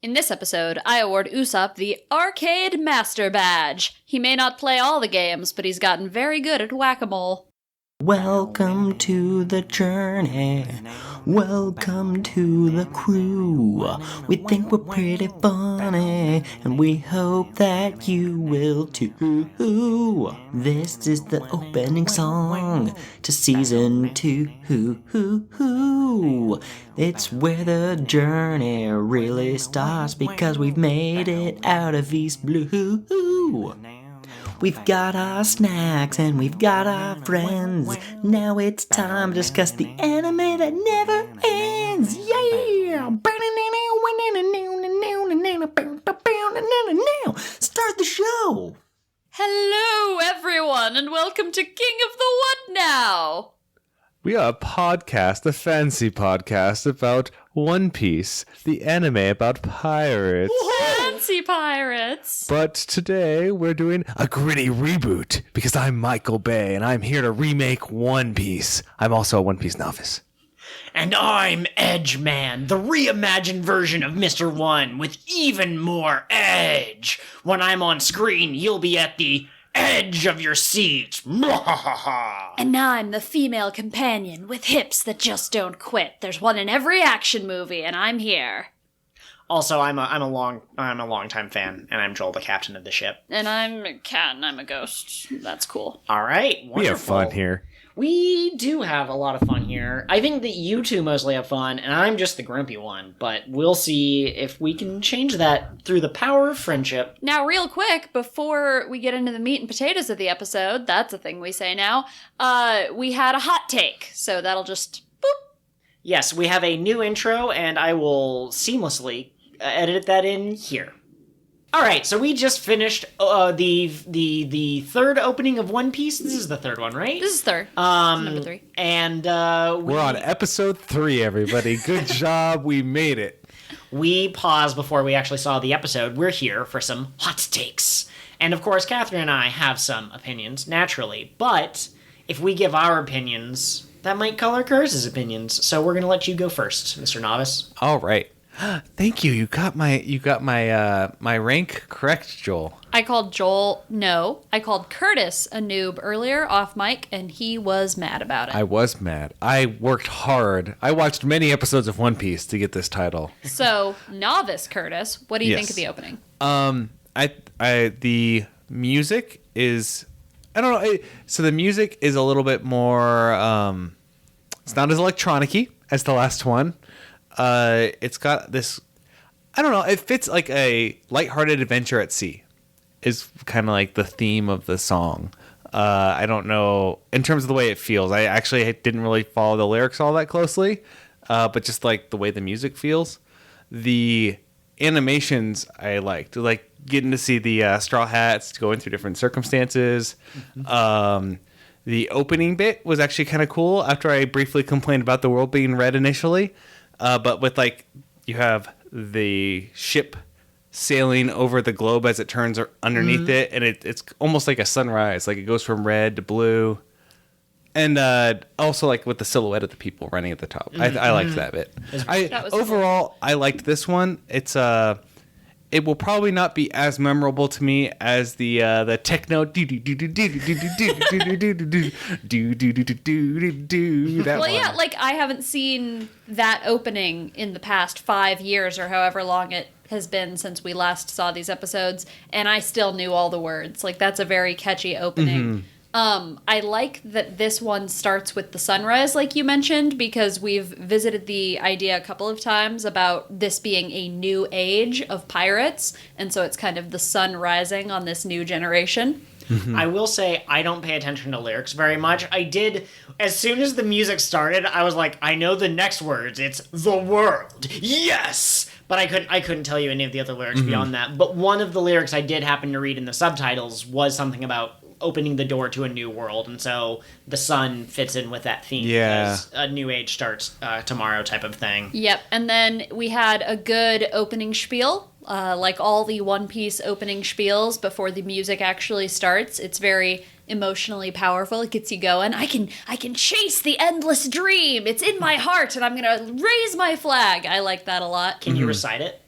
In this episode, I award Usopp the Arcade Master Badge. He may not play all the games, but he's gotten very good at whack-a-mole. Welcome to the journey. Welcome to the crew. We think we're pretty funny, and we hope that you will too. This is the opening song to season 2. It's where the journey really starts because we've made it out of East Blue. We've got our snacks and we've got our friends. Now it's time to discuss the anime that never ends. Yeah! Start the show! Hello, everyone, and welcome to King of the What Now? We are a podcast, a fancy podcast about One Piece, the anime about pirates. Fancy pirates! But today we're doing a gritty reboot because I'm Michael Bay and I'm here to remake One Piece. I'm also a One Piece novice. And I'm Edge Man, the reimagined version of Mr. One with even more edge. When I'm on screen, you'll be at the edge of your seat. And I'm the female companion with hips that just don't quit. There's one in every action movie, and I'm here. Also, I'm a longtime fan, and I'm Joel, the captain of the ship. And I'm Kat, and I'm a ghost. That's cool. All right, wonderful. We have fun here. We do have a lot of fun here. I think that you two mostly have fun, and I'm just the grumpy one, but we'll see if we can change that through the power of friendship. Now, real quick, before we get into the meat and potatoes of the episode, that's a thing we say now, we had a hot take, so that'll just boop. Yes, we have a new intro, and I will seamlessly edit that in here. All right, so we just finished the third opening of One Piece. This is the third one, right? This is third. Number 3. And we're on episode 3, everybody. Good job. We made it. We paused before we actually saw the episode. We're here for some hot takes. And of course, Catherine and I have some opinions, naturally. But if we give our opinions, that might color Curse's opinions. So we're going to let you go first, Mr. Novice. All right. Thank you. You got my rank correct, Joel. I called Curtis a noob earlier off mic, and he was mad about it. I was mad. I worked hard. I watched many episodes of One Piece to get this title. So, novice Curtis, what do you think of the opening? The music is, I don't know. So the music is a little bit more. It's not as electronic-y as the last one. It's got this, I don't know, it fits like a lighthearted adventure at sea is kind of like the theme of the song. I don't know, in terms of the way it feels. I actually didn't really follow the lyrics all that closely, but just like the way the music feels. The animations I liked, like getting to see the Straw Hats going through different circumstances. Mm-hmm. The opening bit was actually kind of cool after I briefly complained about the world being red initially. But with, like, you have the ship sailing over the globe as it turns underneath it, and it's almost like a sunrise. Like, it goes from red to blue. And also, like, with the silhouette of the people running at the top. I liked that bit. Overall, I liked this one. It's it will probably not be as memorable to me as the techno Well, yeah, like I haven't seen that opening in the past 5 years or however long it has been since we last saw these episodes, and I still knew all the words. Like, that's a very catchy opening. Mm-hmm. I like that this one starts with the sunrise, like you mentioned, because we've visited the idea a couple of times about this being a new age of pirates, and so it's kind of the sun rising on this new generation. Mm-hmm. I will say I don't pay attention to lyrics very much. I did, as soon as the music started, I was like, I know the next words. It's the world. Yes! But I couldn't tell you any of the other lyrics beyond that. But one of the lyrics I did happen to read in the subtitles was something about opening the door to a new world, and so the sun fits in with that theme. Yeah. Because a new age starts tomorrow type of thing. Yep, and then we had a good opening spiel, like all the One Piece opening spiels before the music actually starts. It's very emotionally powerful. It gets you going. I can chase the endless dream. It's in my heart, and I'm gonna raise my flag. I like that a lot. Can you recite it?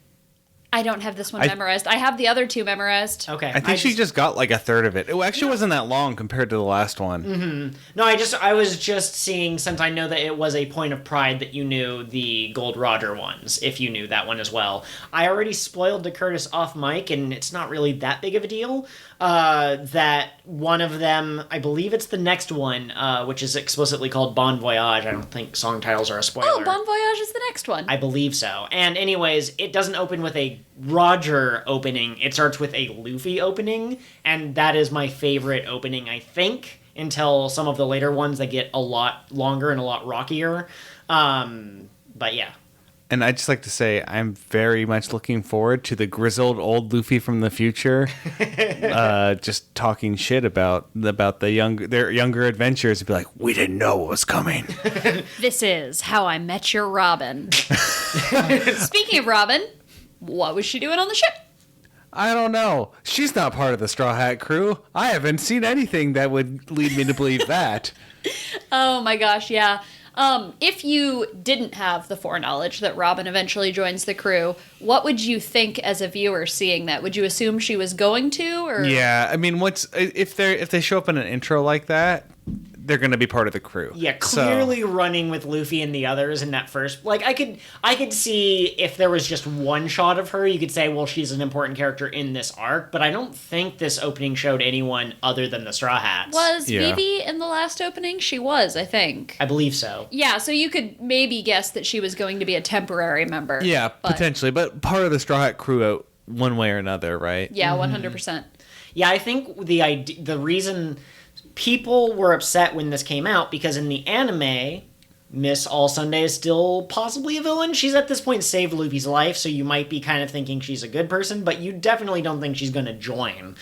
I don't have this one memorized. I have the other two memorized. Okay. I think she just got like a third of it. It actually wasn't that long compared to the last one. Mm-hmm. No, I was just seeing, since I know that it was a point of pride that you knew the Gold Roger ones, if you knew that one as well. I already spoiled to Curtis off mic, and it's not really that big of a deal. That one of them, I believe it's the next one, which is explicitly called Bon Voyage. I don't think song titles are a spoiler. Oh, Bon Voyage is the next one. I believe so. And anyways, it doesn't open with a Roger opening. It starts with a Luffy opening, and that is my favorite opening, I think, until some of the later ones that get a lot longer and a lot rockier. But yeah. And I'd just like to say I'm very much looking forward to the grizzled old Luffy from the future, just talking shit about their younger adventures and be like, we didn't know what was coming. This is How I Met Your Robin. Speaking of Robin, what was she doing on the ship? I don't know. She's not part of the Straw Hat crew. I haven't seen anything that would lead me to believe that. Oh my gosh, yeah. If you didn't have the foreknowledge that Robin eventually joins the crew, what would you think as a viewer seeing that? Would you assume she was going to, or? Yeah, I mean, if they show up in an intro like that, they're going to be part of the crew. Yeah, clearly running with Luffy and the others in that first. Like, I could see if there was just one shot of her, you could say, well, she's an important character in this arc. But I don't think this opening showed anyone other than the Straw Hats. Was Vivi in the last opening? She was, I think. I believe so. Yeah, so you could maybe guess that she was going to be a temporary member. Yeah, potentially, but part of the Straw Hat crew out one way or another, right? Yeah, 100%. Yeah, I think the reason people were upset when this came out, because in the anime, Miss All Sunday is still possibly a villain. She's at this point saved Luffy's life, so you might be kind of thinking she's a good person, but you definitely don't think she's going to join.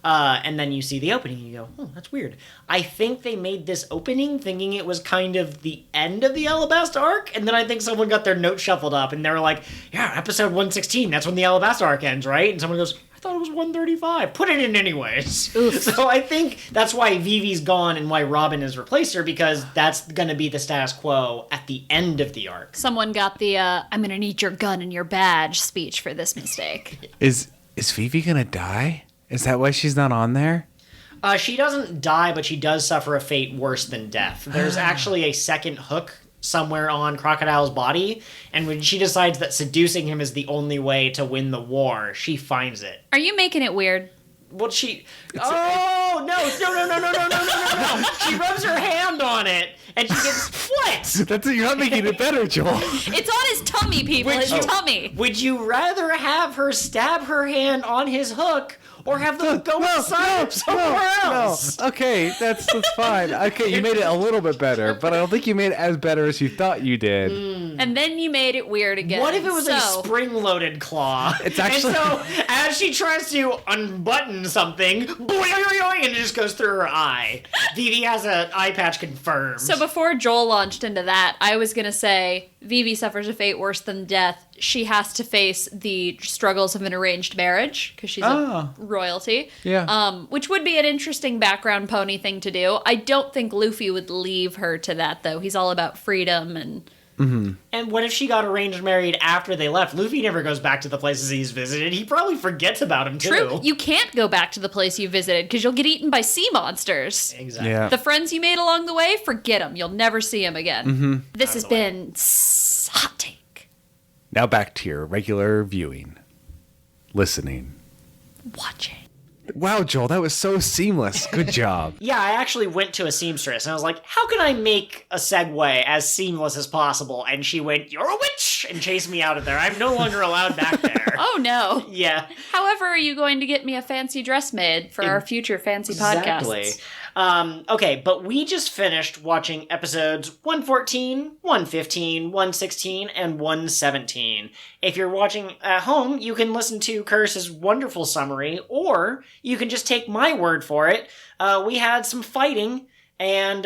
And then you see the opening and you go, oh, that's weird. I think they made this opening thinking it was kind of the end of the Alabasta arc, and then I think someone got their notes shuffled up and they were like, yeah, episode 116, that's when the Alabasta arc ends, right? And someone goes, I thought it was 135. Put it in anyways. Oof. So I think that's why Vivi's gone and why Robin has replaced her, because that's going to be the status quo at the end of the arc. Someone got the I'm going to need your gun and your badge speech for this mistake. Is Vivi going to die? Is that why she's not on there? She doesn't die, but she does suffer a fate worse than death. There's actually a second hook somewhere on Crocodile's body, and when she decides that seducing him is the only way to win the war, she finds it. Are you making it weird? Well, no. She rubs her hand on it, and she gets what? You're not making it better, Joel. It's on his tummy, people. His tummy. Would you rather have her stab her hand on his hook, or have them go inside somewhere else? No. Okay, that's fine. Okay, you made it a little bit better, but I don't think you made it as better as you thought you did. And then you made it weird again. What if it was a spring-loaded claw? It's actually... And so, as she tries to unbutton something, boing, and it just goes through her eye. Vivi has an eye patch confirmed. So before Joel launched into that, I was going to say, Vivi suffers a fate worse than death. She has to face the struggles of an arranged marriage, because she's a royalty. Yeah. Which would be an interesting background pony thing to do. I don't think Luffy would leave her to that, though. He's all about freedom and... Mm-hmm. And what if she got arranged married after they left? Luffy never goes back to the places he's visited. He probably forgets about him, too. True. You can't go back to the place you visited, because you'll get eaten by sea monsters. Exactly. Yeah. The friends you made along the way, forget them. You'll never see them again. Mm-hmm. This has been Hot Take. Now back to your regular viewing. Listening. Watching. Wow, Joel, that was so seamless. Good job. Yeah, I actually went to a seamstress, and I was like, how can I make a segue as seamless as possible? And she went, you're a witch! And chased me out of there. I'm no longer allowed back there. Oh, no. Yeah. However, are you going to get me a fancy dress made for our future fancy podcasts? Okay, but we just finished watching episodes 114, 115, 116, and 117. If you're watching at home, you can listen to Curse's wonderful summary, or you can just take my word for it. We had some fighting, and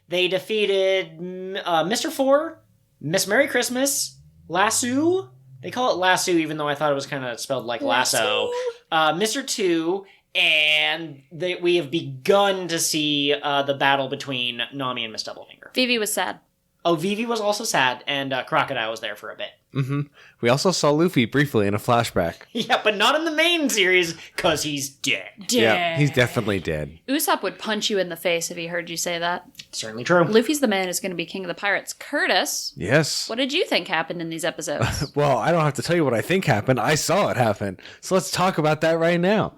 they defeated Mr. Four, Miss Merry Christmas, Lasso. They call it Lasso, even though I thought it was kind of spelled like lasso. Mr. Two, and we have begun to see the battle between Nami and Miss Doublefinger. Vivi was sad. Oh, Vivi was also sad, and Crocodile was there for a bit. We also saw Luffy briefly in a flashback. Yeah, but not in the main series, because he's dead. Yeah, he's definitely dead. Usopp would punch you in the face if he heard you say that. Certainly true. Luffy's the man who's going to be king of the pirates. Curtis, Yes. what did you think happened in these episodes? Well, I don't have to tell you what I think happened. I saw it happen. So let's talk about that right now.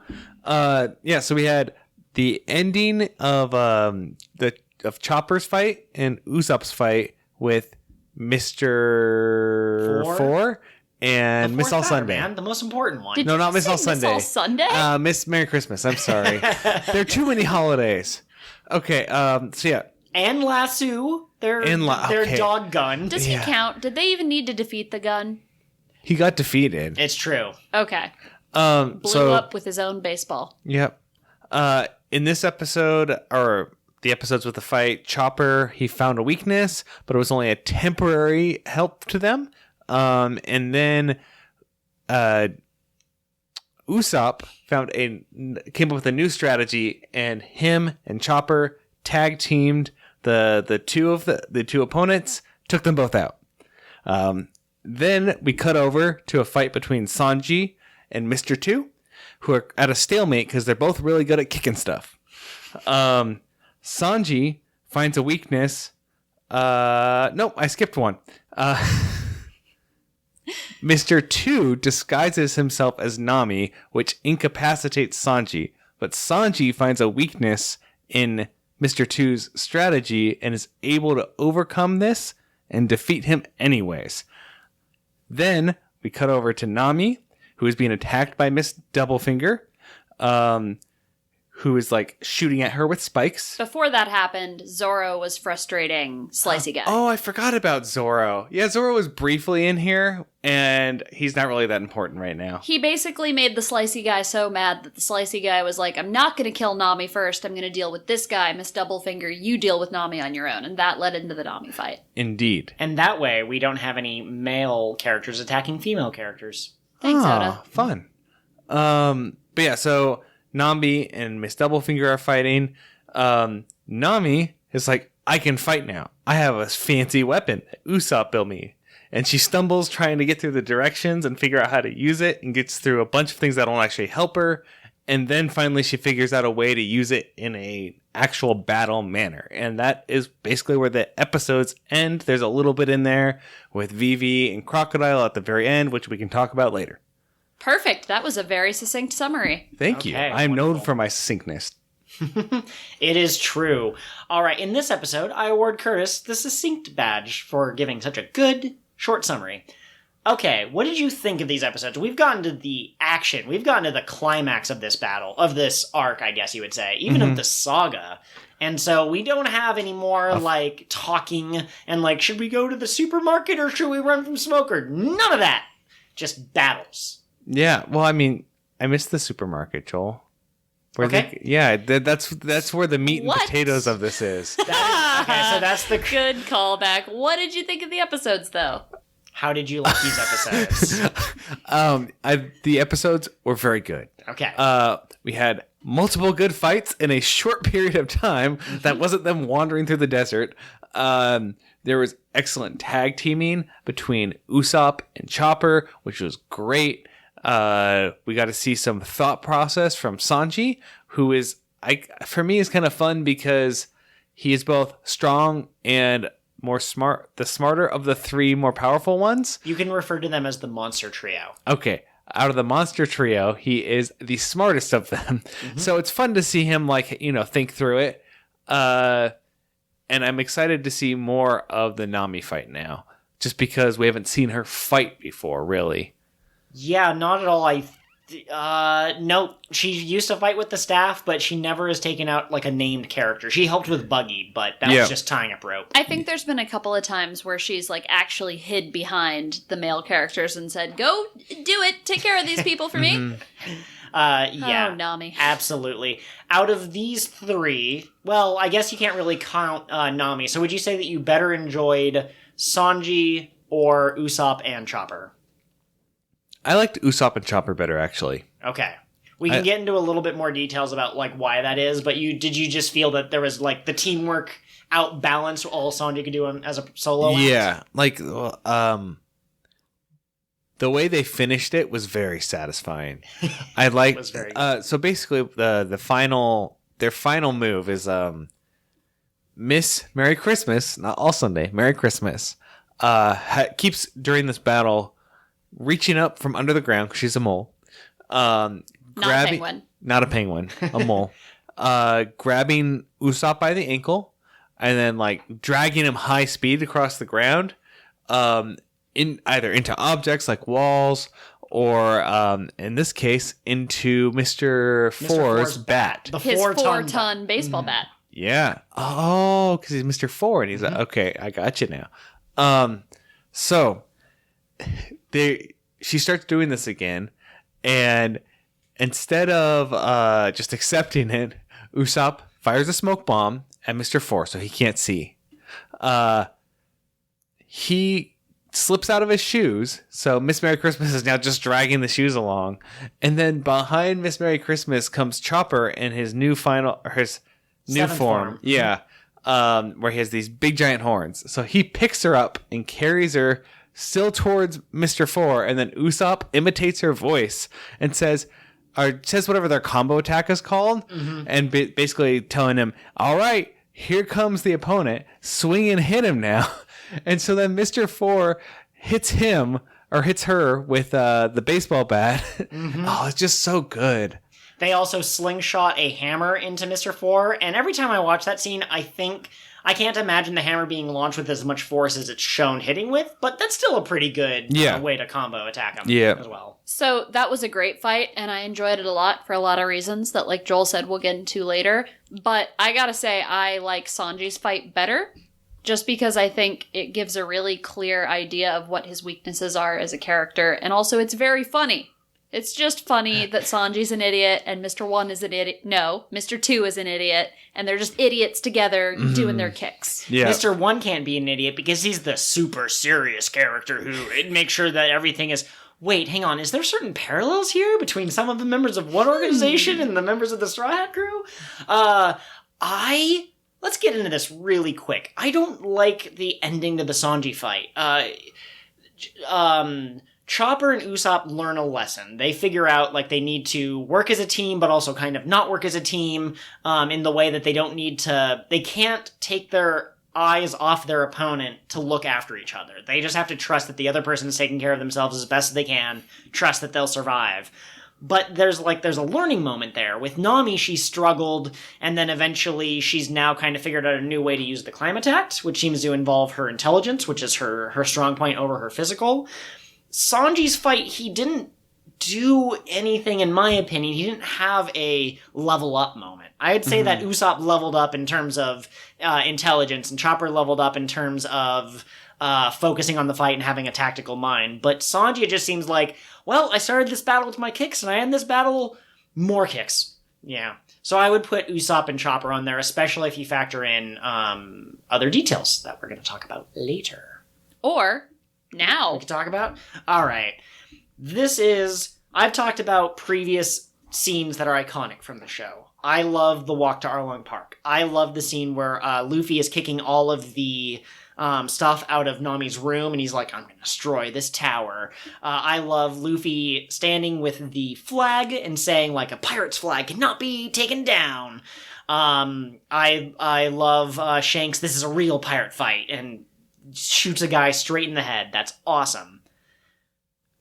So we had the ending of Chopper's fight and Usopp's fight with Mr. Four and Miss All Sunday. Man, the most important one. Did No, you not Miss say All Sunday. Miss All Sunday? Miss Merry Christmas. I'm sorry. There are too many holidays. Okay, so yeah. And Lasso, their okay. dog gun. Does he count? Did they even need to defeat the gun? He got defeated. It's true. Okay. Blew up with his own baseball. Yep. In this episode, or the episodes with the fight, Chopper, he found a weakness, but it was only a temporary help to them. And then Usopp came up with a new strategy, and him and Chopper tag teamed the two opponents, took them both out. Then we cut over to a fight between Sanji and Mr. 2, who are at a stalemate because they're both really good at kicking stuff. Sanji finds a weakness. Nope, I skipped one. Mr. 2 disguises himself as Nami, which incapacitates Sanji. But Sanji finds a weakness in Mr. 2's strategy and is able to overcome this and defeat him anyways. Then we cut over to Nami, who is being attacked by Miss Doublefinger, who is like shooting at her with spikes. Before that happened, Zoro was frustrating Slicey Guy. Oh, I forgot about Zoro. Yeah, Zoro was briefly in here, and he's not really that important right now. He basically made the Slicey Guy so mad that the Slicey Guy was like, I'm not going to kill Nami first. I'm going to deal with this guy, Miss Doublefinger. You deal with Nami on your own. And that led into the Nami fight. Indeed. And that way, we don't have any male characters attacking female characters. Thanks, Oda. Fun. But yeah, so Nami and Miss Doublefinger are fighting. Nami is like, I can fight now. I have a fancy weapon that Usopp built me. And she stumbles trying to get through the directions and figure out how to use it, and gets through a bunch of things that don't actually help her. And then finally she figures out a way to use it in a actual battle manner. And that is basically where the episodes end. There's a little bit in there with Vivi and Crocodile at the very end, which we can talk about later. Perfect. That was a very succinct summary. Thank you. Okay, I'm known wonderful. for my succinctness. It is true. All right, in this episode, I award Curtis the Succinct Badge for giving such a good, short summary. Okay, what did you think of these episodes? We've gotten to the action. We've gotten to the climax of this battle, of this arc, I guess you would say, even of the saga. And so we don't have any more, like, talking and, like, should we go to the supermarket or should we run from Smoker? None of that. Just battles. Yeah, well, I mean, I missed the supermarket, Joel. Okay. That's where the meat and What? potatoes of this is. Okay, so that's the... Good callback. What did you think of the episodes, though? How did you like these episodes? The episodes were very good. Okay. We had multiple good fights in a short period of time that wasn't them wandering through the desert. There was excellent tag teaming between Usopp and Chopper, which was great. We got to see some thought process from Sanji, who is, for me, is kind of fun because he is both strong and more smart, the smarter of the three more powerful ones. You can refer to them as the Monster Trio. Okay. Out of the monster trio, he is the smartest of them. So it's fun to see him, like, think through it. And I'm excited to see more of the Nami fight now, just because we haven't seen her fight before, really. Yeah, not at all. No, she used to fight with the staff, but she never has taken out, like, a named character. She helped with Buggy, but that was just tying up rope. I think there's been a couple of times where she's, like, actually hid behind the male characters and said, go do it, take care of these people for me. Yeah. Oh, Nami. Absolutely. Out of these three, well, I guess you can't really count Nami, so would you say that you better enjoyed Sanji or Usopp and Chopper? I liked Usopp and Chopper better, actually. Okay. We can get into a little bit more details about, like, why that is, but did you just feel that there was, like, the teamwork outbalanced all Sanji could do as a solo act? Yeah, like, the way they finished it was very satisfying. I like so basically their final move is Miss Merry Christmas, not All Sunday, Merry Christmas. Keeps during this battle reaching up from under the ground because she's a mole. Not a penguin, a mole. Grabbing Usopp by the ankle and then like dragging him high speed across the ground, in either into objects like walls or in this case into Mr. Four's bat. His 4-ton baseball bat. Yeah. Oh, because he's Mr. Four and he's like, okay, I got you now. So she starts doing this again, and instead of just accepting it, Usopp fires a smoke bomb at Mr. Four so he can't see. He slips out of his shoes, so Miss Merry Christmas is now just dragging the shoes along. And then behind Miss Merry Christmas comes Chopper in his new form. Yeah. Where he has these big giant horns. So he picks her up and carries her still towards Mr. Four, and then Usopp imitates her voice and says whatever their combo attack is called, and basically telling him, all right, here comes the opponent, swing and hit him now. And so then Mr. Four hits her with the baseball bat. Oh, it's just so good. They also slingshot a hammer into Mr. Four, and every time I watch that scene, I can't imagine the hammer being launched with as much force as it's shown hitting with, but that's still a pretty good way to combo attack him as well. So that was a great fight, and I enjoyed it a lot for a lot of reasons that, like Joel said, we'll get into later. But I gotta say, I like Sanji's fight better, just because I think it gives a really clear idea of what his weaknesses are as a character, and also it's very funny. It's just funny that Sanji's an idiot and Mr. 1 is an idiot. No, Mr. 2 is an idiot, and they're just idiots together doing their kicks. Yeah. Mr. 1 can't be an idiot because he's the super serious character who makes sure that everything is... Wait, hang on. Is there certain parallels here between some of the members of one organization and the members of the Straw Hat crew? Let's get into this really quick. I don't like the ending to the Sanji fight. Chopper and Usopp learn a lesson. They figure out, like, they need to work as a team, but also kind of not work as a team, in the way that they can't take their eyes off their opponent to look after each other. They just have to trust that the other person is taking care of themselves as best as they can, trust that they'll survive. But there's a learning moment there. With Nami, she struggled, and then eventually she's now kind of figured out a new way to use the climate act, which seems to involve her intelligence, which is her strong point over her physical. Sanji's fight, he didn't do anything, in my opinion. He didn't have a level up moment. I'd say that Usopp leveled up in terms of intelligence, and Chopper leveled up in terms of focusing on the fight and having a tactical mind. But Sanji, it just seems like, well, I started this battle with my kicks, and I end this battle more kicks. Yeah. So I would put Usopp and Chopper on there, especially if you factor in other details that we're going to talk about later. Or... now. We can talk about? All right. I've talked about previous scenes that are iconic from the show. I love the walk to Arlong Park. I love the scene where Luffy is kicking all of the stuff out of Nami's room, and he's like, I'm going to destroy this tower. I love Luffy standing with the flag and saying, like, a pirate's flag cannot be taken down. I love Shanks, this is a real pirate fight, and shoots a guy straight in the head. That's awesome.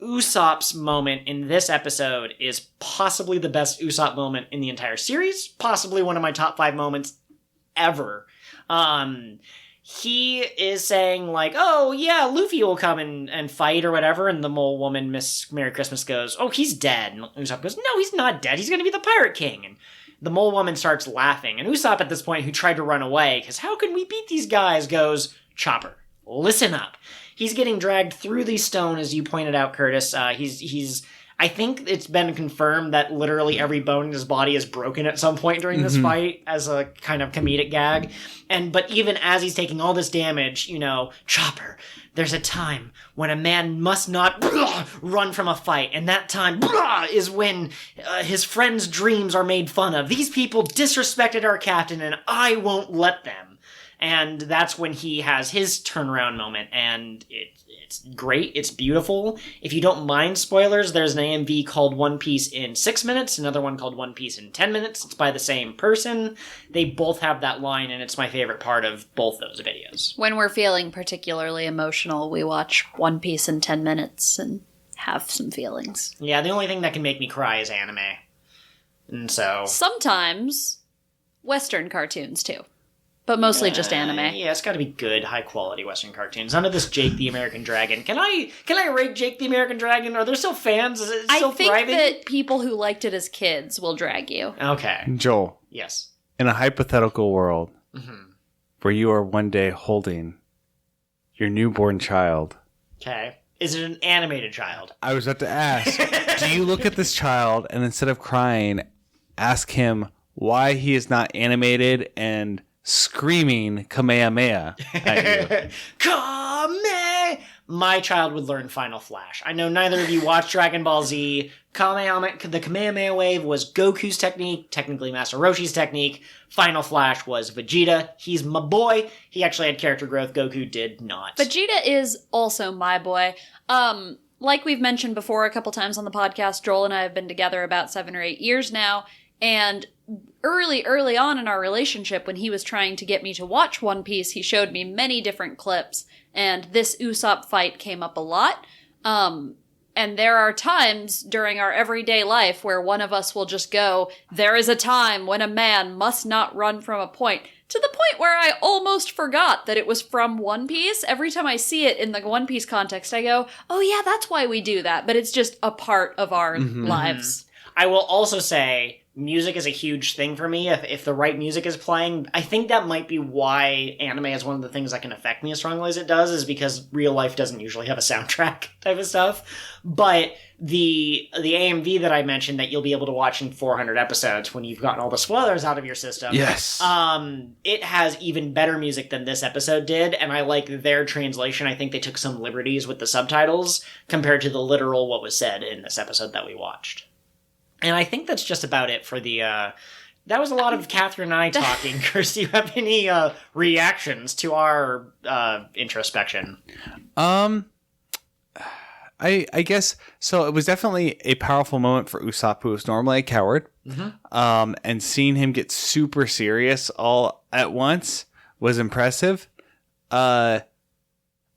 Usopp's moment in this episode is possibly the best Usopp moment in the entire series. Possibly one of my top 5 moments ever. He is saying, like, oh, yeah, Luffy will come and fight or whatever, and the mole woman, Miss Merry Christmas, goes, oh, he's dead. And Usopp goes, no, he's not dead. He's going to be the Pirate King. And the mole woman starts laughing. And Usopp, at this point, who tried to run away, because how can we beat these guys, goes, Chopper, listen up. He's getting dragged through the stone, as you pointed out, Curtis. I think it's been confirmed that literally every bone in his body is broken at some point during this fight as a kind of comedic gag. But even as he's taking all this damage, Chopper, there's a time when a man must not run from a fight. And that time is when his friend's dreams are made fun of. These people disrespected our captain, and I won't let them. And that's when he has his turnaround moment, and it's great. It's beautiful. If you don't mind spoilers, there's an AMV called One Piece in 6 minutes, another one called One Piece in 10 minutes. It's by the same person. They both have that line, and it's my favorite part of both those videos. When we're feeling particularly emotional, we watch One Piece in 10 minutes and have some feelings. Yeah, the only thing that can make me cry is anime. And so... Sometimes Western cartoons, too. But mostly just anime. Yeah, it's got to be good, high-quality Western cartoons. None of this Jake the American Dragon. Can I rate Jake the American Dragon? Are there still fans? Is it still thriving? I think that people who liked it as kids will drag you. Okay. Joel. Yes. In a hypothetical world where you are one day holding your newborn child. Okay. Is it an animated child? I was about to ask, do you look at this child and instead of crying, ask him why he is not animated and screaming Kamehameha at you? Kame! My child would learn Final Flash. I know neither of you watched Dragon Ball Z. The Kamehameha wave was Goku's technique, technically Master Roshi's technique. Final Flash was Vegeta. He's my boy. He actually had character growth. Goku did not. Vegeta is also my boy. Like we've mentioned before a couple times on the podcast, Joel and I have been together about 7 or 8 years now, and early on in our relationship, when he was trying to get me to watch One Piece, he showed me many different clips, and this Usopp fight came up a lot. And there are times during our everyday life where one of us will just go, there is a time when a man must not run from a point, to the point where I almost forgot that it was from One Piece. Every time I see it in the One Piece context, I go, oh yeah, that's why we do that. But it's just a part of our lives. I will also say, music is a huge thing for me. If the right music is playing, I think that might be why anime is one of the things that can affect me as strongly as it does, is because real life doesn't usually have a soundtrack type of stuff. But the AMV that I mentioned that you'll be able to watch in 400 episodes when you've gotten all the spoilers out of your system. Yes. It has even better music than this episode did, and I like their translation. I think they took some liberties with the subtitles compared to the literal what was said in this episode that we watched. And I think that's just about it for the, that was a lot of Catherine and I talking. Chris, do you have any reactions to our introspection? I guess, so it was definitely a powerful moment for Usopp, who is normally a coward. And seeing him get super serious all at once was impressive.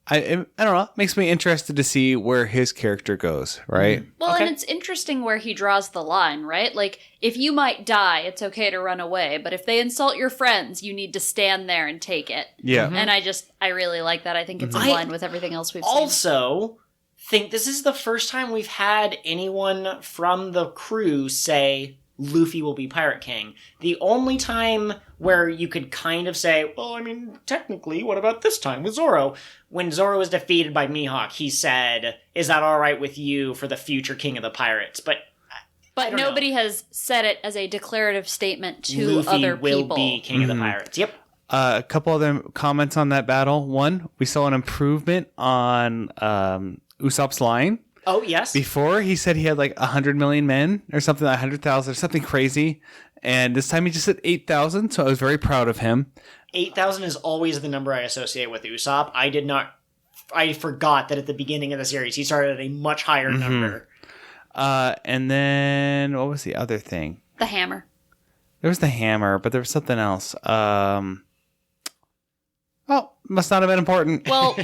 I don't know. It makes me interested to see where his character goes, right? Well, and it's interesting where he draws the line, right? Like, if you might die, it's okay to run away. But if they insult your friends, you need to stand there and take it. Yeah. And I really like that. I think it's in line with everything else we've seen. Also, think this is the first time we've had anyone from the crew say Luffy will be Pirate King. The only time where you could kind of say, well, I mean, technically, what about this time with Zoro? When Zoro was defeated by Mihawk, he said, is that all right with you for the future king of the pirates? But nobody has said it as a declarative statement to Luffy other people. will be king of the pirates. Yep. A couple other comments on that battle. One, we saw an improvement on Usopp's line. Oh, yes. Before, he said he had like 100 million men or something, 100,000 or something crazy. And this time he just said 8,000, so I was very proud of him. 8,000 is always the number I associate with Usopp. I forgot that at the beginning of the series, he started at a much higher number. And then, what was the other thing? The hammer. There was the hammer, but there was something else. Well, must not have been important. Well,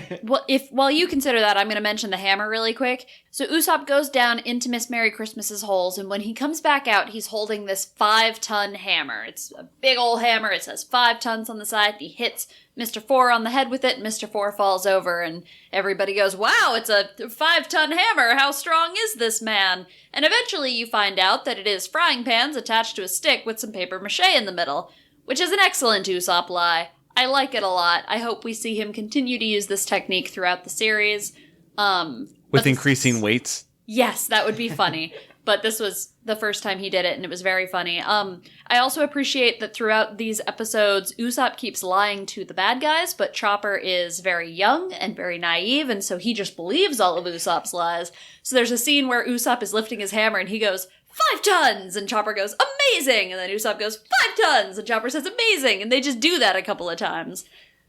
while you consider that, I'm going to mention the hammer really quick. So Usopp goes down into Miss Merry Christmas's holes, and when he comes back out, he's holding this 5-ton hammer. It's a big old hammer. It says 5 tons on the side. He hits Mr. 4 on the head with it, and Mr. 4 falls over, and everybody goes, wow, it's a 5-ton hammer. How strong is this man? And eventually you find out that it is frying pans attached to a stick with some paper mache in the middle, which is an excellent Usopp lie. I like it a lot. I hope we see him continue to use this technique throughout the series. With increasing weights? Yes, that would be funny. But this was the first time he did it, and it was very funny. I also appreciate that throughout these episodes, Usopp keeps lying to the bad guys, but Chopper is very young and very naive, and so he just believes all of Usopp's lies. So there's a scene where Usopp is lifting his hammer, and he goes, 5 tons! And Chopper goes, amazing! And then Usopp goes, 5 tons! And Chopper says, amazing! And they just do that a couple of times.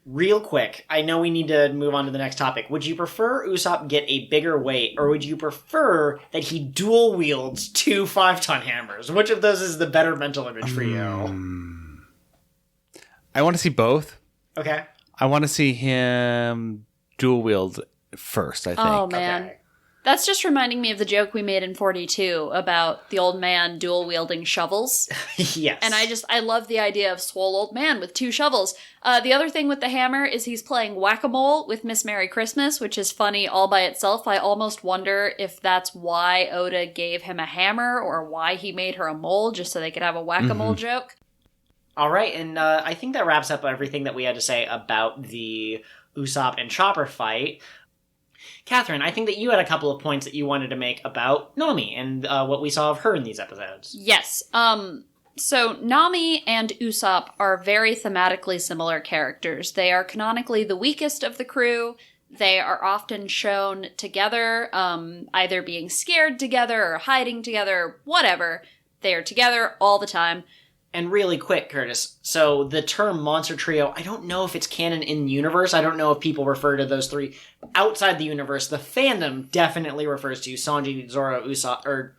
Real quick, I know we need to move on to the next topic. Would you prefer Usopp get a bigger weight, or would you prefer that he dual wields 2 5-ton hammers? Which of those is the better mental image for you? I want to see both. Okay. I want to see him dual wield first, I think. Oh, man. Okay. That's just reminding me of the joke we made in 42 about the old man dual-wielding shovels. Yes. And I love the idea of swole old man with 2 shovels. The other thing with the hammer is he's playing whack-a-mole with Miss Merry Christmas, which is funny all by itself. I almost wonder if that's why Oda gave him a hammer or why he made her a mole, just so they could have a whack-a-mole joke. All right, and I think that wraps up everything that we had to say about the Usopp and Chopper fight. Catherine, I think that you had a couple of points that you wanted to make about Nami and what we saw of her in these episodes. Yes. So Nami and Usopp are very thematically similar characters. They are canonically the weakest of the crew. They are often shown together, either being scared together or hiding together, whatever. They are together all the time. And really quick, Curtis, so the term Monster Trio, I don't know if it's canon in the universe. I don't know if people refer to those 3 outside the universe. The fandom definitely refers to Sanji, Zoro, Usopp, or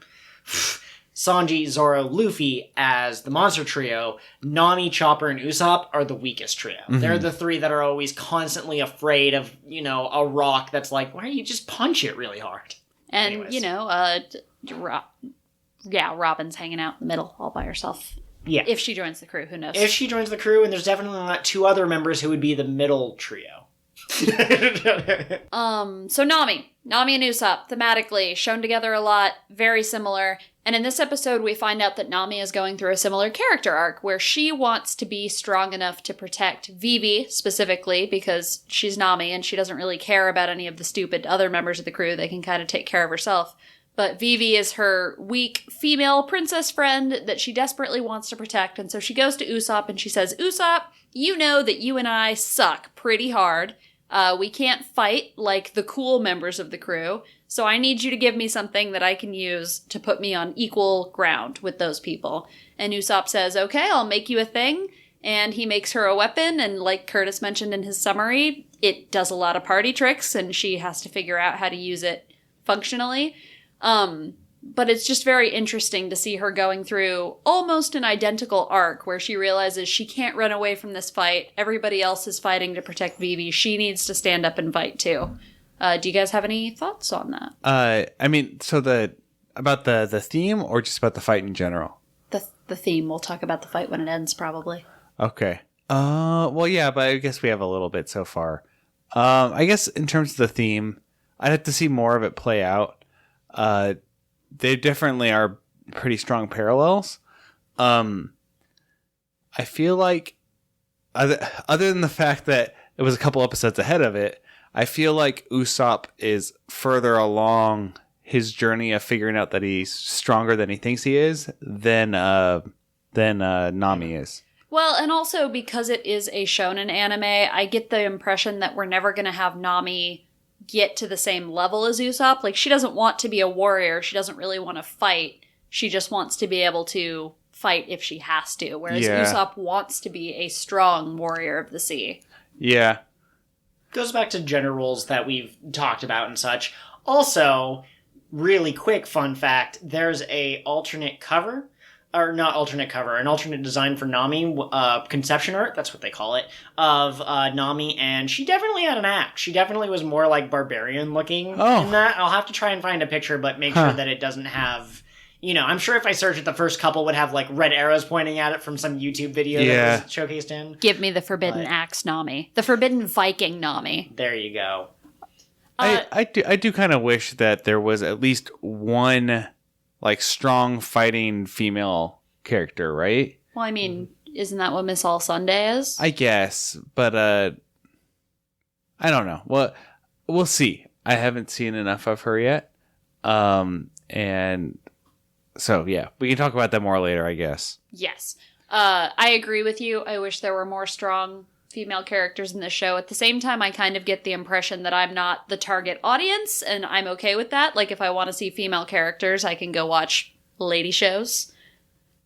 Sanji, Zoro, Luffy as the Monster Trio. Nami, Chopper, and Usopp are the weakest trio. Mm-hmm. They're the 3 that are always constantly afraid of, a rock that's like, why don't you just punch it really hard? And, Anyways. Robin's hanging out in the middle all by herself. Yeah. If she joins the crew, who knows? If she joins the crew, and there's definitely not 2 other members who would be the middle trio. So Nami and Usopp, thematically, shown together a lot, very similar. And in this episode, we find out that Nami is going through a similar character arc, where she wants to be strong enough to protect Vivi, specifically, because she's Nami, and she doesn't really care about any of the stupid other members of the crew. They can kind of take care of herself. But Vivi is her weak female princess friend that she desperately wants to protect. And so she goes to Usopp and she says, Usopp, you know that you and I suck pretty hard. We can't fight like the cool members of the crew. So I need you to give me something that I can use to put me on equal ground with those people. And Usopp says, okay, I'll make you a thing. And he makes her a weapon. And like Curtis mentioned in his summary, it does a lot of party tricks and she has to figure out how to use it functionally. But it's just very interesting to see her going through almost an identical arc where she realizes she can't run away from this fight. Everybody else is fighting to protect Vivi. She needs to stand up and fight too. Do you guys have any thoughts on that? About the theme or just about the fight in general? The theme. We'll talk about the fight when it ends, probably. Okay. Well, yeah, but I guess we have a little bit so far. I guess in terms of the theme, I'd have to see more of it play out. They definitely are pretty strong parallels. I feel like, other than the fact that it was a couple episodes ahead of it, I feel like Usopp is further along his journey of figuring out that he's stronger than he thinks he is than Nami is. Well, and also because it is a shonen anime, I get the impression that we're never going to have Nami get to the same level as Usopp. Like, she doesn't want to be a warrior. She doesn't really want to fight. She just wants to be able to fight if she has to. Whereas Usopp wants to be a strong warrior of the sea. Yeah. Goes back to gender roles that we've talked about and such. Also, really quick fun fact, there's an alternate design for Nami, conception art, that's what they call it, of Nami, and she definitely had an axe. She definitely was more like barbarian looking in that. I'll have to try and find a picture, but make sure that it doesn't have, I'm sure if I search it, the first couple would have like red arrows pointing at it from some YouTube video that was showcased in. Give me the Forbidden Axe Nami. The Forbidden Viking Nami. There you go. I do kind of wish that there was at least one like strong fighting female character, right? Well, I mean, isn't that what Miss All Sunday is? I guess, but I don't know. Well, we'll see. I haven't seen enough of her yet. And so yeah, we can talk about that more later, I guess. Yes. I agree with you. I wish there were more strong female characters in the show. At the same time, I kind of get the impression that I'm not the target audience, and I'm okay with that. Like, if I want to see female characters, I can go watch lady shows.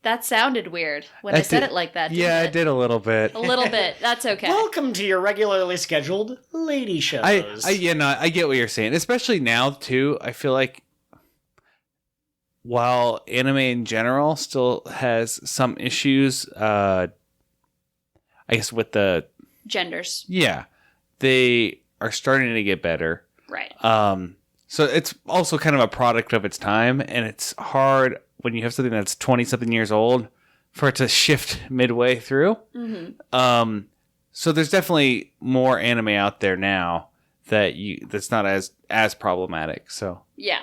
That sounded weird when I said it like that. Yeah, I did a little bit. A little bit. That's okay. Welcome to your regularly scheduled lady shows. I get what you're saying. Especially now, too. I feel like while anime in general still has some issues, I guess with the genders. Yeah. They are starting to get better. Right. So it's also kind of a product of its time, and it's hard when you have something that's 20-something years old for it to shift midway through. Mm-hmm. So there's definitely more anime out there now that's not as problematic. So yeah.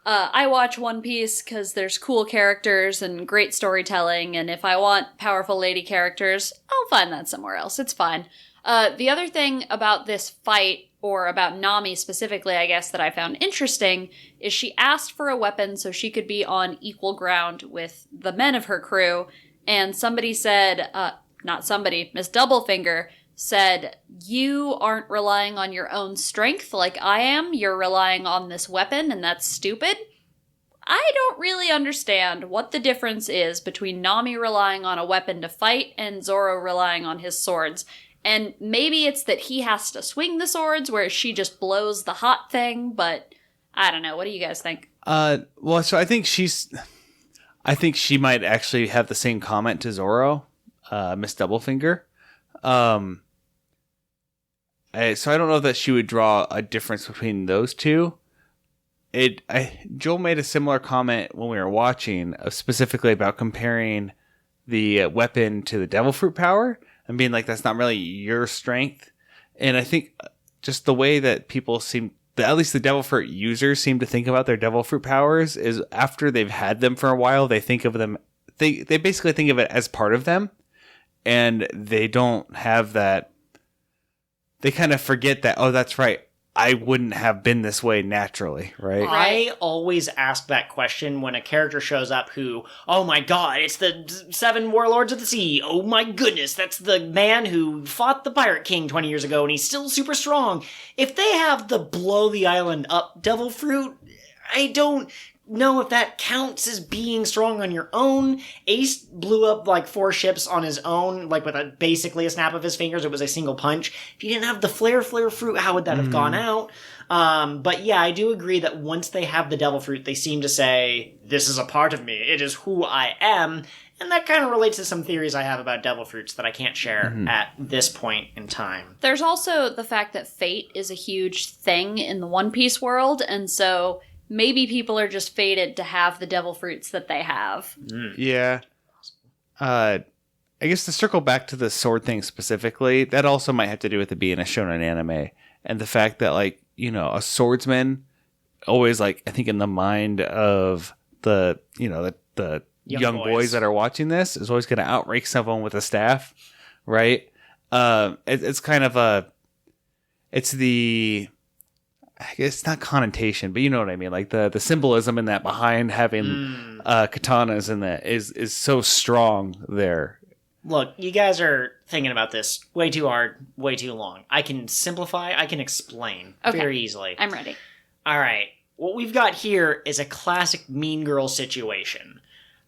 I watch One Piece because there's cool characters and great storytelling, and if I want powerful lady characters, I'll find that somewhere else. It's fine. The other thing about this fight, or about Nami specifically, I guess, that I found interesting, is she asked for a weapon so she could be on equal ground with the men of her crew, and somebody said, Miss Doublefinger said, you aren't relying on your own strength like I am, you're relying on this weapon, and that's stupid. I don't really understand what the difference is between Nami relying on a weapon to fight and Zoro relying on his swords. And maybe it's that he has to swing the swords, whereas she just blows the hot thing, but I don't know. What do you guys think? Well, so I think she might actually have the same comment to Zoro, Miss Doublefinger. So I don't know that she would draw a difference between those two. Joel made a similar comment when we were watching, specifically about comparing the weapon to the devil fruit power. And being like, that's not really your strength. And I think just the way that people at least the devil fruit users seem to think about their devil fruit powers is after they've had them for a while, they think of them, they basically think of it as part of them. And they don't have that, they kind of forget that, oh, that's right, I wouldn't have been this way naturally, right? I always ask that question when a character shows up who, oh my god, it's the 7 warlords of the sea. Oh my goodness, that's the man who fought the Pirate King 20 years ago and he's still super strong. If they have the blow the island up devil fruit, I don't know if that counts as being strong on your own. Ace blew up like 4 ships on his own, like with basically a snap of his fingers. It was a single punch. If you didn't have the flare fruit, how would that have gone out? But yeah, I do agree that once they have the devil fruit, they seem to say, this is a part of me. It is who I am. And that kind of relates to some theories I have about devil fruits that I can't share at this point in time. There's also the fact that fate is a huge thing in the One Piece world, and so maybe people are just fated to have the devil fruits that they have. Yeah. I guess to circle back to the sword thing specifically, that also might have to do with it being a shonen anime. And the fact that, like, you know, a swordsman always, like, I think in the mind of the, you know, the young boys that are watching this is always going to outrake someone with a staff, right? It's kind of it's the, I guess it's not connotation, but you know what I mean. Like the symbolism in that behind having katanas in that is so strong there. Look, you guys are thinking about this way too hard, way too long. I can simplify, I can explain very easily. I'm ready. All right. What we've got here is a classic mean girl situation.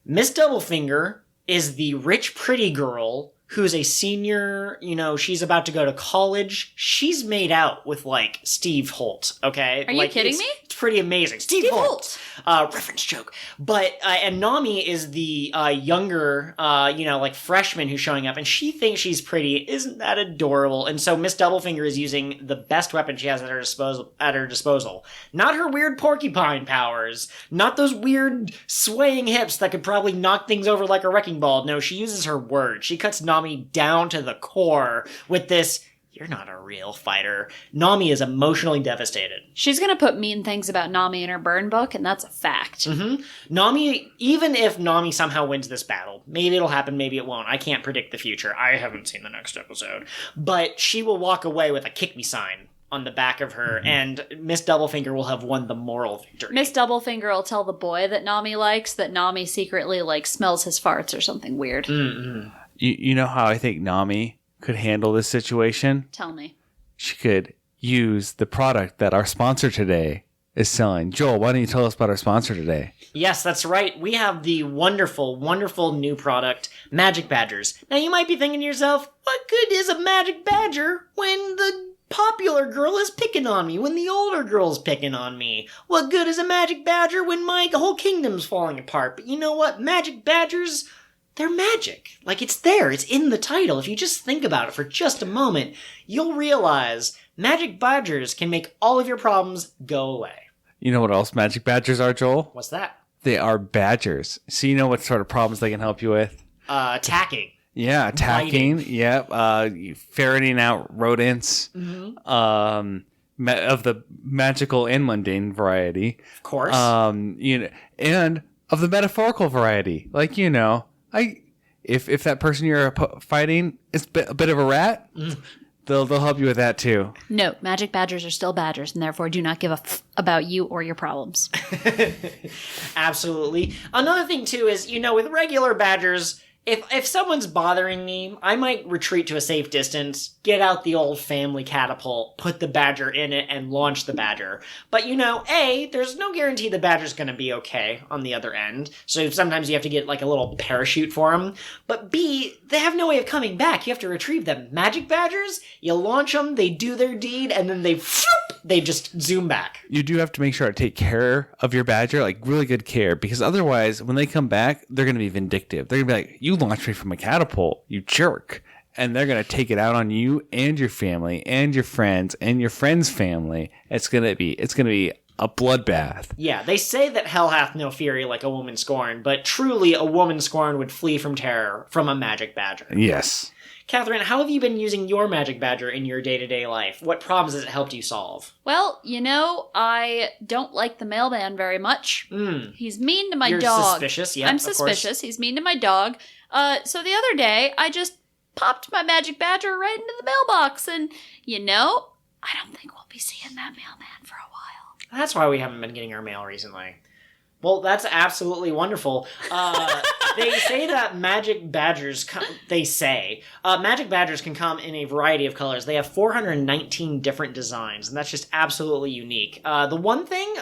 Miss Doublefinger is the rich, pretty girl who's a senior, you know, she's about to go to college. She's made out with, like, Steve Holt, okay? Are you kidding me? It's pretty amazing. Steve Holt! Reference joke. But, and Nami is the younger, you know, like, freshman who's showing up, and she thinks she's pretty. Isn't that adorable? And so Miss Doublefinger is using the best weapon she has at her disposal. Not her weird porcupine powers. Not those weird swaying hips that could probably knock things over like a wrecking ball. No, she uses her words. She cuts Nami down to the core with this, you're not a real fighter. Nami is emotionally devastated. She's going to put mean things about Nami in her burn book, and that's a fact. Nami, even if Nami somehow wins this battle, maybe it'll happen, maybe it won't. I can't predict the future. I haven't seen the next episode. But she will walk away with a kick me sign on the back of her, and Miss Doublefinger will have won the moral victory. Miss Doublefinger will tell the boy that Nami likes that Nami secretly, like, smells his farts or something weird. You know how I think Nami could handle this situation? Tell me. She could use the product that our sponsor today is selling. Joel, why don't you tell us about our sponsor today? Yes, that's right. We have the wonderful, wonderful new product, Magic Badgers. Now, you might be thinking to yourself, what good is a Magic Badger when the popular girl is picking on me, when the older girl's picking on me? What good is a Magic Badger when my whole kingdom's falling apart? But you know what? Magic Badgers, they're magic. Like, it's there. It's in the title. If you just think about it for just a moment, you'll realize Magic Badgers can make all of your problems go away. You know what else Magic Badgers are, Joel? What's that? They are badgers. So you know what sort of problems they can help you with? Attacking. Yeah, attacking. Yep. Ferreting out rodents. Mm-hmm. Of the magical and mundane variety. Of course. And of the metaphorical variety. Like, if that person you're fighting is a bit of a rat, they'll help you with that too. No, Magic Badgers are still badgers, and therefore do not give a about you or your problems. Absolutely. Another thing too is, with regular badgers, if someone's bothering me, I might retreat to a safe distance, get out the old family catapult, put the badger in it, and launch the badger. But A, there's no guarantee the badger's gonna be okay on the other end, so sometimes you have to get like a little parachute for them. But B, they have no way of coming back. You have to retrieve them. Magic badgers, you launch them, they do their deed, and then they just zoom back. You do have to make sure to take care of your badger, like really good care, because otherwise, when they come back, they're going to be vindictive. They're going to be like, you launched me from a catapult, you jerk. And they're going to take it out on you and your family and your friends and your friends' family. It's going to be a bloodbath. Yeah, they say that hell hath no fury like a woman scorned, but truly a woman scorned would flee from terror from a magic badger. Yes. Catherine, how have you been using your magic badger in your day-to-day life? What problems has it helped you solve? Well, I don't like the mailman very much. He's mean to my You're dog. You're suspicious, yeah, I'm suspicious. He's mean to my dog. So the other day, I just popped my magic badger right into the mailbox, and, I don't think we'll be seeing that mailman for a while. That's why we haven't been getting our mail recently. Well, that's absolutely wonderful. They say that magic badgers magic badgers can come in a variety of colors. They have 419 different designs, and that's just absolutely unique. The one thing,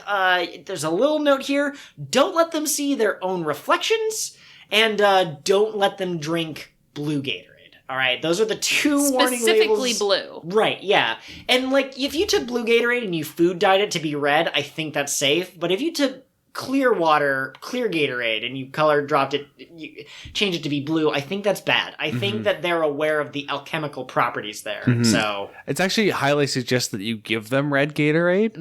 there's a little note here, don't let them see their own reflections, and don't let them drink blue Gatorade. All right, those are the two warning labels. Specifically blue. Right, yeah. And, if you took blue Gatorade and you food dyed it to be red, I think that's safe. But if you took clear Gatorade, and you change it to be blue, I think that's bad. I think that they're aware of the alchemical properties there. So it's actually highly suggested that you give them red Gatorade.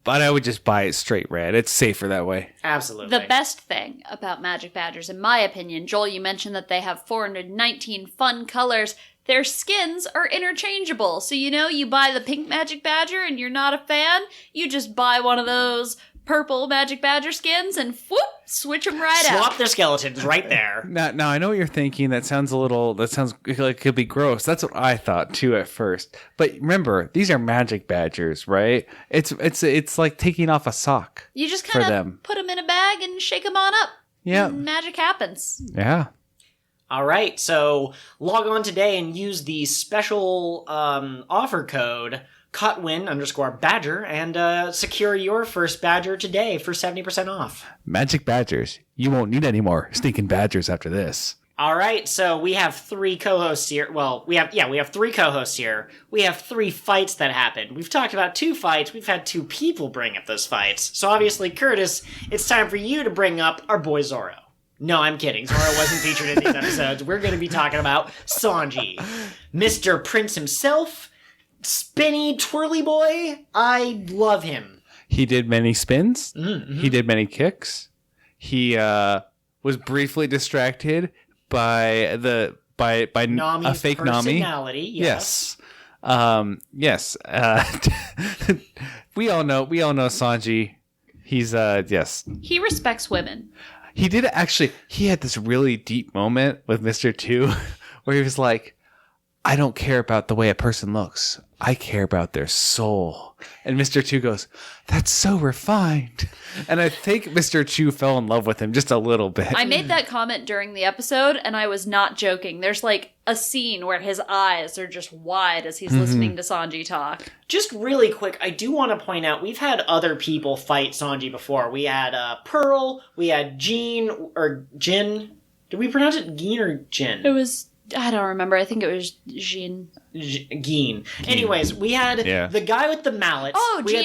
But I would just buy it straight red. It's safer that way. Absolutely. The best thing about Magic Badgers, in my opinion, Joel, you mentioned that they have 419 fun colors. Their skins are interchangeable. So, you buy the pink Magic Badger and you're not a fan, you just buy one of those purple Magic Badger skins and whoop, switch them right out. Swap their skeletons right there. Now I know what you're thinking. That sounds like it could be gross. That's what I thought too at first. But remember, these are Magic Badgers, right? It's like taking off a sock. You just kind of put them in a bag and shake them on up. Yeah. And magic happens. Yeah. All right, so log on today and use the special offer code Cutwin_Badger and secure your first Badger today for 70% off. Magic Badgers. You won't need any more stinking Badgers after this. All right, so we have three co-hosts here. Well, we have three co-hosts here. We have three fights that happened. We've talked about two fights. We've had two people bring up those fights. So obviously, Curtis, it's time for you to bring up our boy Zoro. No, I'm kidding. Zoro wasn't featured in these episodes. We're going to be talking about Sanji, Mr. Prince himself, spinny twirly boy. I love him. He did many spins. Mm-hmm. He did many kicks. He was briefly distracted by Nami's a fake personality. Nami. Yes. Yes. We all know Sanji. He's yes. He respects women. He did actually. He had this really deep moment with Mr. 2 where he was like, I don't care about the way a person looks. I care about their soul. And Mr. Chu goes, that's so refined. And I think Mr. Chu fell in love with him just a little bit. I made that comment during the episode, and I was not joking. There's like a scene where his eyes are just wide as he's listening to Sanji talk. Just really quick, I do want to point out, we've had other people fight Sanji before. We had Pearl, we had Jin. Did we pronounce it Geen or Jin? It was, I don't remember. I think it was Jin. Geen. Anyways, we had the guy with the mallets. Oh, Ghin.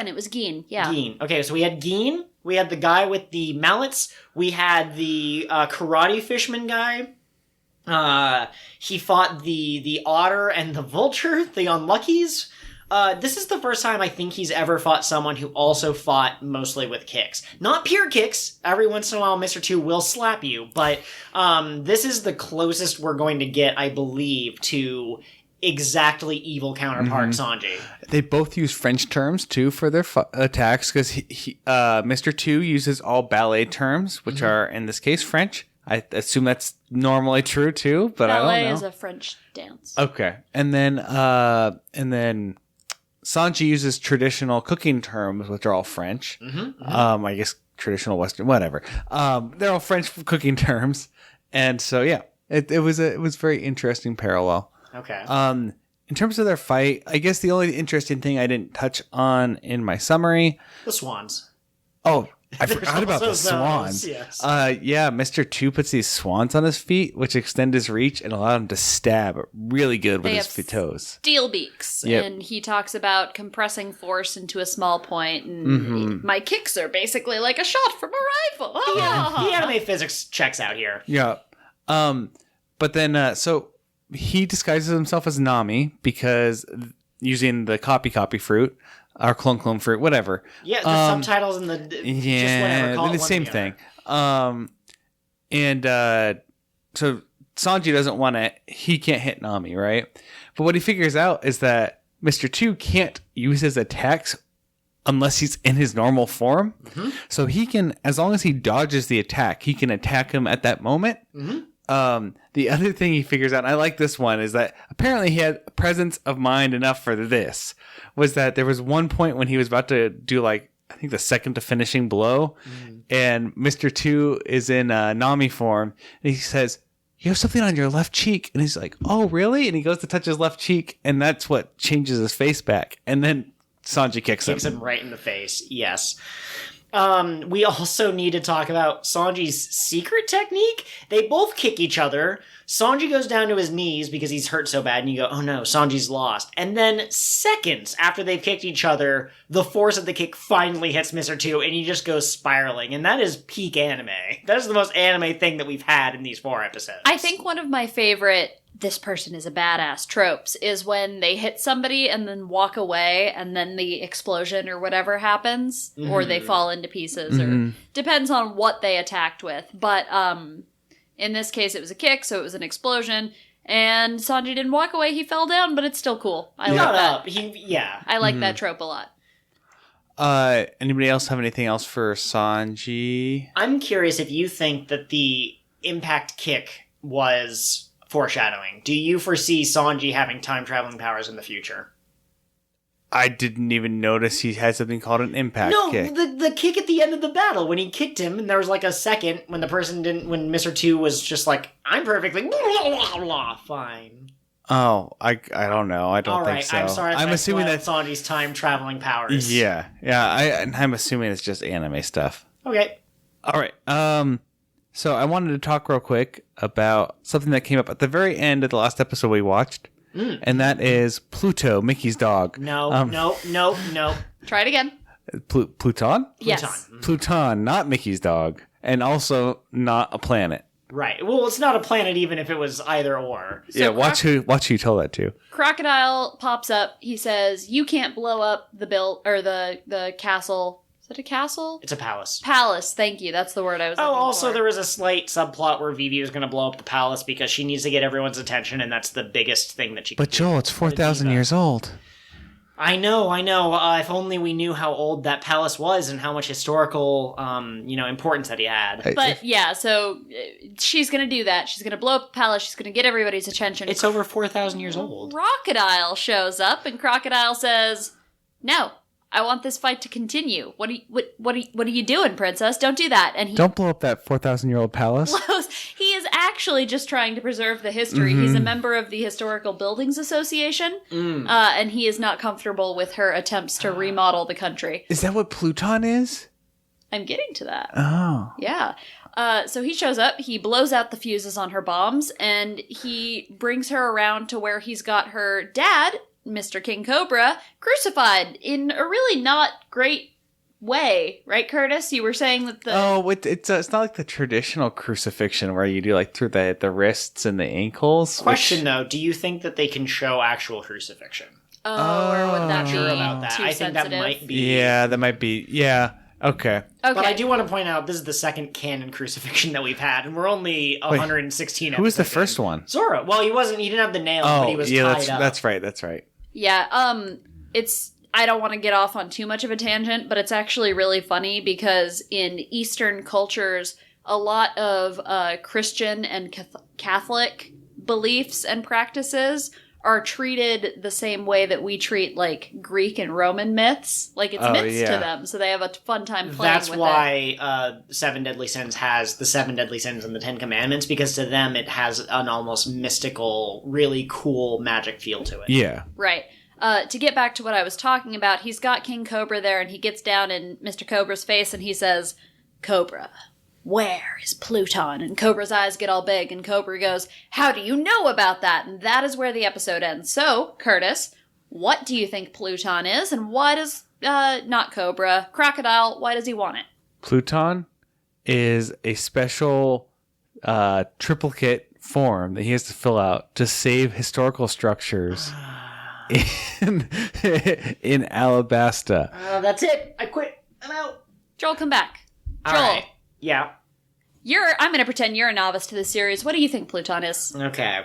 It was Geen. Yeah. Geen. Okay, so we had Geen. We had the guy with the mallets. We had the karate fishman guy. He fought the otter and the vulture, the unluckies. This is the first time I think he's ever fought someone who also fought mostly with kicks. Not pure kicks. Every once in a while, Mr. 2 will slap you, but this is the closest we're going to get, I believe, to exactly evil counterpart Sanji. They both use French terms, too, for their attacks, because Mr. 2 uses all ballet terms, which are, in this case, French. I assume that's normally true, too, but I don't know. Ballet is a French dance. Okay. And then Sanji uses traditional cooking terms, which are all French. I guess traditional Western, whatever. They're all French cooking terms, and so it was very interesting parallel. Okay. In terms of their fight, I guess the only interesting thing I didn't touch on in my summary, the swans. Oh, I forgot about the swans. Yes. Mr. 2 puts these swans on his feet, which extend his reach and allow him to stab really good with his toes. Steel beaks. Yep. And he talks about compressing force into a small point, and my kicks are basically like a shot from a rifle. The anime physics checks out here. Yeah. But then, so he disguises himself as Nami because using the copy fruit. Or clone fruit, whatever. Yeah, the subtitles and the just whatever. Call the same thing. So Sanji doesn't want to. He can't hit Nami, right? But what he figures out is that Mr. 2 can't use his attacks unless he's in his normal form. So he can, as long as he dodges the attack, he can attack him at that moment. The other thing he figures out, and I like this one, is that apparently he had presence of mind enough for this, was that there was one point when he was about to do I think the second to finishing blow, and Mr. 2 is in Nami form, and he says, you have something on your left cheek, and he's like, oh, really? And he goes to touch his left cheek, and that's what changes his face back, and then Sanji kicks him right in the face, yes. We also need to talk about Sanji's secret technique. They both kick each other. Sanji goes down to his knees because he's hurt so bad, and you go, oh no, Sanji's lost. And then seconds after they've kicked each other, the force of the kick finally hits Mr. 2, and he just goes spiraling. And that is peak anime. That is the most anime thing that we've had in these 4 episodes. I think one of my favorite this person is a badass tropes is when they hit somebody and then walk away and then the explosion or whatever happens or they fall into pieces or depends on what they attacked with. But in this case it was a kick, so it was an explosion and Sanji didn't walk away, he fell down, but it's still cool. I like that. I like that trope a lot. Anybody else have anything else for Sanji? I'm curious if you think that the impact kick was foreshadowing. Do you foresee Sanji having time-traveling powers in the future? I didn't even notice he had something called an impact kick. No, the kick at the end of the battle, when he kicked him, and there was a second when the person didn't, when Mr. 2 was just I'm perfectly, fine. Oh, I don't know. I don't think so. I'm sorry. I'm assuming that's Sanji's time-traveling powers. Yeah. I'm assuming it's just anime stuff. Okay. All right. So I wanted to talk real quick about something that came up at the very end of the last episode we watched, and that is Pluto, Mickey's dog. No. Try it again. Pluton? Yes. Pluton, not Mickey's dog, and also not a planet. Right. Well, it's not a planet even if it was either or. So watch who you tell that to. Crocodile pops up. He says, "You can't blow up the castle." Is it a castle? It's a palace. Palace, thank you. That's the word I was looking also for. there was a slight subplot where Vivi was going to blow up the palace because she needs to get everyone's attention, and that's the biggest thing that she can do. But Joel, it's 4,000 years old. I know. If only we knew how old that palace was and how much historical, importance that he had. But yeah, so she's gonna do that. She's gonna blow up the palace. She's gonna get everybody's attention. It's over 4,000 years old. Crocodile shows up, and Crocodile says, "No, I want this fight to continue. What are you doing, princess? Don't do that." And he Don't blow up that 4,000-year-old palace. He is actually just trying to preserve the history. He's a member of the Historical Buildings Association, and he is not comfortable with her attempts to remodel the country. Is that what Pluton is? I'm getting to that. Oh. Yeah. So he shows up, he blows out the fuses on her bombs, and he brings her around to where he's got her dad, Mr. King Cobra, crucified in a really not great way, right, Curtis? You were saying that it's not like the traditional crucifixion where you do like through the wrists and the ankles. Question though, do you think that they can show actual crucifixion? or would that be Sure about that. too I think sensitive? that might be. Yeah, that might be. Yeah. Okay. Okay. But I do want to point out this is the second canon crucifixion that we've had, and we're only 116 Who was the episodes first in. one? Zora. Well, he didn't have the nail, but he was tied up. That's right. That's right. Yeah, I don't want to get off on too much of a tangent, but it's actually really funny because in Eastern cultures, a lot of Christian and Catholic beliefs and practices are treated the same way that we treat, like, Greek and Roman myths. Like, it's myths to them, so they have a fun time playing with it. That's why Seven Deadly Sins has the Seven Deadly Sins and the Ten Commandments, because to them it has an almost mystical, really cool magic feel to it. Yeah. Right. To get back to what I was talking about, he's got King Cobra there, and he gets down in Mr. Cobra's face, and he says, "Cobra, where is Pluton?" And Cobra's eyes get all big, and Cobra goes, "How do you know about that?" And that is where the episode ends. So, Curtis, what do you think Pluton is, and why does, not Cobra, Crocodile, why does he want it? Pluton is a special triplicate form that he has to fill out to save historical structures in Alabasta. That's it. I quit. I'm out. Joel, come back. All Joel, right. Yeah. I'm going to pretend you're a novice to the series. What do you think Pluton is? Okay.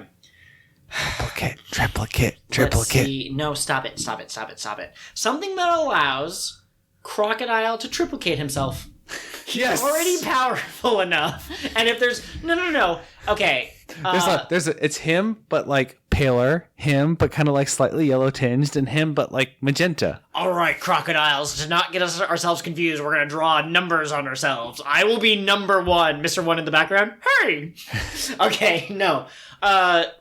Triplicate. Let's see. No, stop it. Something that allows Crocodile to triplicate himself. Yes. Already powerful enough. And if there's... No. Okay. It's him, but like paler. Him, but kind of like slightly yellow tinged. And him, but like magenta. All right, crocodiles. To not get ourselves confused, we're going to draw numbers on ourselves. I will be number one. Mr. One in the background. Hey! Okay, no.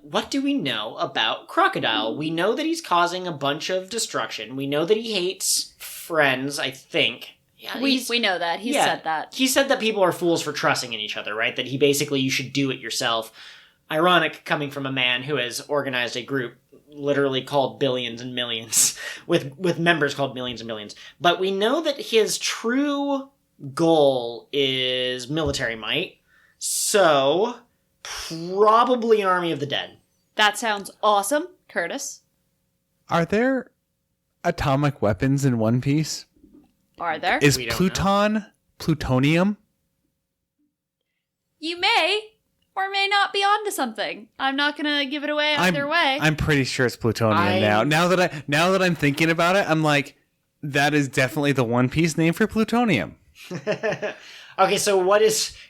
What do we know about Crocodile? We know that he's causing a bunch of destruction. We know that he hates friends, I think. Yeah, we know that. He said that. He said that people are fools for trusting in each other, right? That you should do it yourself. Ironic coming from a man who has organized a group literally called Billions and Millions, with members called Millions and Millions. But we know that his true goal is military might. So, probably an army of the dead. That sounds awesome. Curtis? Are there atomic weapons in One Piece? Are there? Is Pluton plutonium? You may or may not be onto something. I'm not gonna give it away either way. I'm pretty sure it's plutonium now. Now that I'm thinking about it, I'm like, that is definitely the One Piece name for plutonium. Okay, so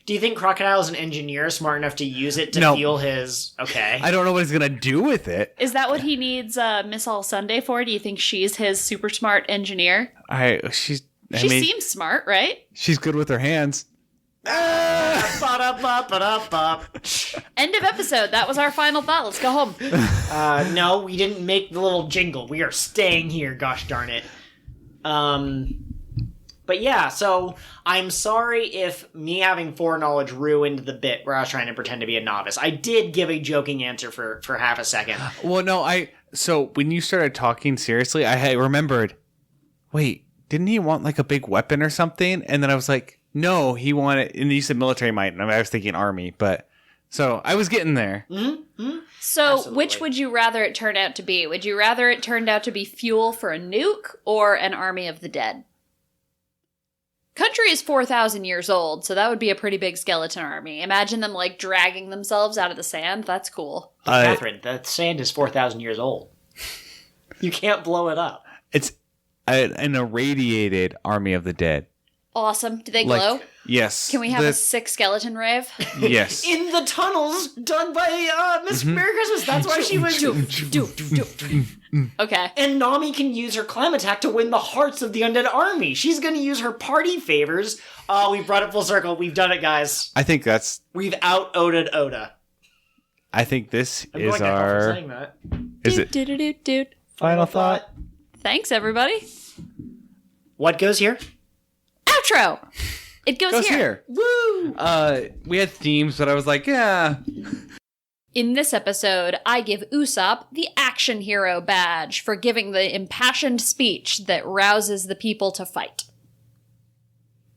do you think Crocodile is an engineer smart enough to use it to fuel his... Okay. I don't know what he's going to do with it. Is that what he needs Miss All Sunday for? Do you think she's his super smart engineer? She seems smart, right? She's good with her hands. End of episode. That was our final thought. Let's go home. No, we didn't make the little jingle. We are staying here, gosh darn it. But yeah, so I'm sorry if me having foreknowledge ruined the bit where I was trying to pretend to be a novice. I did give a joking answer for half a second. Well, no, so when you started talking seriously, I remembered, wait, didn't he want like a big weapon or something? And then I was like, no, he wanted, and you said military might, and I was thinking army, but so I was getting there. Mm-hmm. So Absolutely. Which would you rather it turn out to be? Would you rather it turned out to be fuel for a nuke or an army of the dead? Country is 4,000 years old, so that would be a pretty big skeleton army. Imagine them, like, dragging themselves out of the sand. That's cool. Catherine, the sand is 4,000 years old. You can't blow it up. It's an irradiated army of the dead. Awesome. Do they glow? Yes. Can we have a sick skeleton rave? Yes. In the tunnels done by Miss Merry Christmas. That's why she was. Okay. And Nami can use her climb attack to win the hearts of the undead army. She's going to use her party favors. We've brought it full circle. We've done it, guys. I think that's... We've out-Oda'd Oda. I think this I'm is going to our... for saying that. Is it... Dude. Final thought? Thanks, everybody. What goes here? Outro. It goes here. Woo! We had themes, but I was like, yeah. In this episode, I give Usopp the action hero badge for giving the impassioned speech that rouses the people to fight.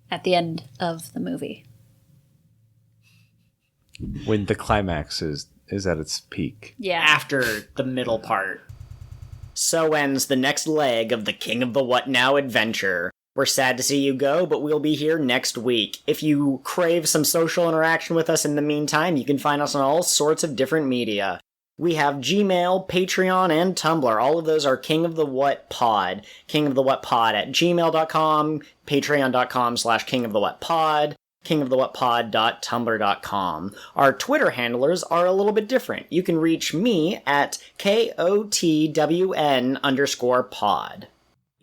At the end of the movie. When the climax is at its peak. Yeah. After the middle part. So ends the next leg of the King of the What Now adventure. We're sad to see you go, but we'll be here next week. If you crave some social interaction with us in the meantime, you can find us on all sorts of different media. We have Gmail, Patreon, and Tumblr. All of those are King of the What Pod. King of the What Pod at gmail.com, patreon.com/KingOfTheWhatPod, KingOfTheWhatPod.tumblr.com. Our Twitter handlers are a little bit different. You can reach me at KOTWN_pod.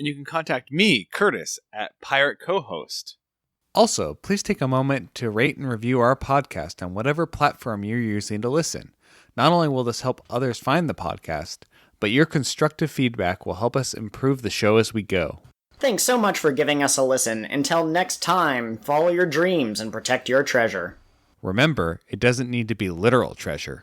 And you can contact me, Curtis, at Pirate Co-host. Also, please take a moment to rate and review our podcast on whatever platform you're using to listen. Not only will this help others find the podcast, but your constructive feedback will help us improve the show as we go. Thanks so much for giving us a listen. Until next time, follow your dreams and protect your treasure. Remember, it doesn't need to be literal treasure.